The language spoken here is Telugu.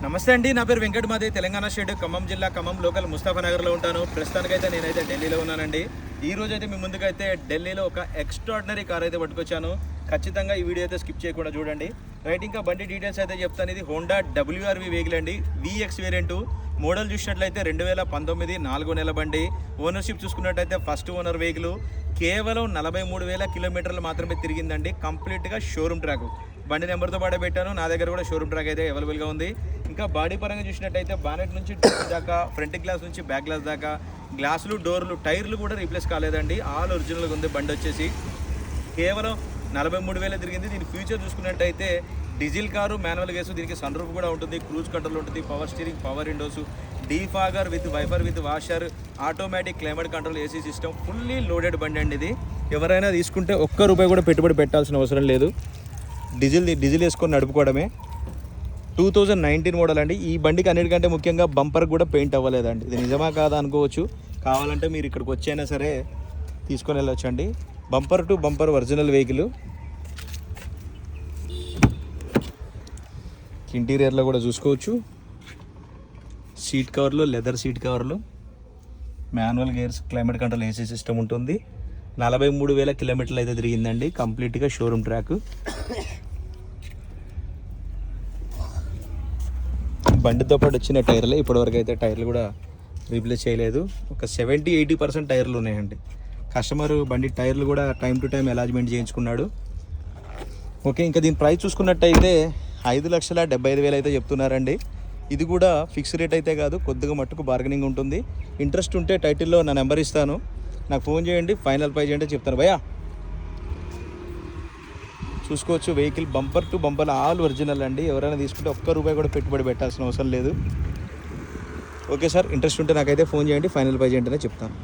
నమస్తే అండి, నా పేరు వెంకట్ మాదే, తెలంగాణ స్టేట్ ఖమ్మం జిల్లా ఖమ్మం లోకల్ ముస్తాఫానగర్లో ఉంటాను. ప్రస్తుతానికైతే నేనైతే ఢిల్లీలో ఉన్నానండి. ఈ రోజు అయితే మీ ముందుకైతే ఢిల్లీలో ఒక ఎక్స్ట్రాడినరీ కార్ అయితే పట్టుకొచ్చాను. ఖచ్చితంగా ఈ వీడియో అయితే స్కిప్ చేయకుండా చూడండి. రైట్, ఇంకా బండి డీటెయిల్స్ అయితే చెప్తాను. ఇది హోండా WRV వెహికల్ అండి, VX వేరియంట్. మోడల్ చూసినట్లయితే 2019 4వ నెల బండి. ఓనర్షిప్ చూసుకున్నట్టయితే ఫస్ట్ ఓనర్ వెహికల్. కేవలం 43,000 కిలోమీటర్లు మాత్రమే తిరిగిందండి. కంప్లీట్గా షోరూమ్ ట్రాక్. బండి నెంబర్తో పాటు పెట్టాను. నా దగ్గర కూడా షోరూమ్ ట్రాక్ అయితే అవైలబుల్గా ఉంది. ఇంకా బాడీ పరంగా చూసినట్టయితే బానెట్ నుంచి డిక్కీ దాకా, ఫ్రంట్ గ్లాస్ నుంచి బ్యాక్ గ్లాస్ దాకా, గ్లాసులు, డోర్లు, టైర్లు కూడా రీప్లేస్ కాలేదండి. ఆల్ ఒరిజినల్గా ఉంది. బండి వచ్చేసి కేవలం 43,000 తిరిగింది. దీని ఫ్యూచర్ చూసుకున్నట్టయితే డీజిల్ కారు, మాన్యువల్ గేసు. దీనికి సన్ రూఫ్ కూడా ఉంటుంది, క్రూజ్ కంట్రోల్ ఉంటుంది, power steering, power Windows, defogger with వైఫర్ with washer, automatic climate control, AC system. Fully loaded బండి అండి ఇది. ఎవరైనా తీసుకుంటే ఒక్క రూపాయి కూడా పెట్టుబడి పెట్టాల్సిన అవసరం లేదు. డీజిల్ వేసుకొని నడుపుకోవడమే. 2019 మోడల్ అండి. ఈ బండికి అన్నిటికంటే ముఖ్యంగా బంపర్ కూడా పెయింట్ అవ్వలేదండి. ఇది నిజమా కాదా అనుకోవచ్చు. కావాలంటే మీరు ఇక్కడికి వచ్చైనా సరే తీసుకొని వెళ్ళొచ్చండి. Bumper to bumper original vehicle. ఇంటీరియర్లో కూడా చూసుకోవచ్చు. సీట్ కవర్లు, లెదర్ సీట్ కవర్లు, manual gears, climate control, AC system ఉంటుంది. 43,000 కిలోమీటర్లు అయితే తిరిగిందండి. కంప్లీట్గా షోరూమ్ ట్రాక్. బండితో పాటు వచ్చిన టైర్లే. ఇప్పటివరకు అయితే టైర్లు కూడా రీప్లేస్ చేయలేదు. ఒక 70-80% టైర్లు ఉన్నాయండి. కస్టమర్ బండి టైర్లు కూడా టైం టు టైం అలాజ్మెంట్ చేయించుకున్నాడు. ఓకే, ఇంకా దీని ప్రైస్ చూసుకున్నట్టయితే 5,75,000 అయితే చెప్తున్నారండి. ఇది కూడా ఫిక్స్ రేట్ అయితే కాదు, కొద్దిగా మట్టుకు బార్గెనింగ్ ఉంటుంది. ఇంట్రెస్ట్ ఉంటే టైటిల్లో నా నెంబర్ ఇస్తాను, నాకు ఫోన్ చేయండి. ఫైనల్ ప్రైజ్ అంటే చెప్తాను. భయ్యా చూసుకోవచ్చు. Vehicle bumper to bumper all original అండి. ఎవరైనా తీసుకుంటే ఒక్క రూపాయి కూడా పెట్టుబడి పెట్టాల్సిన అవసరం లేదు. ఓకే సార్, ఇంట్రెస్ట్ ఉంటే నాకైతే ఫోన్ చేయండి. ఫైనల్ ప్రైజ్ ఏంటనే చెప్తాను.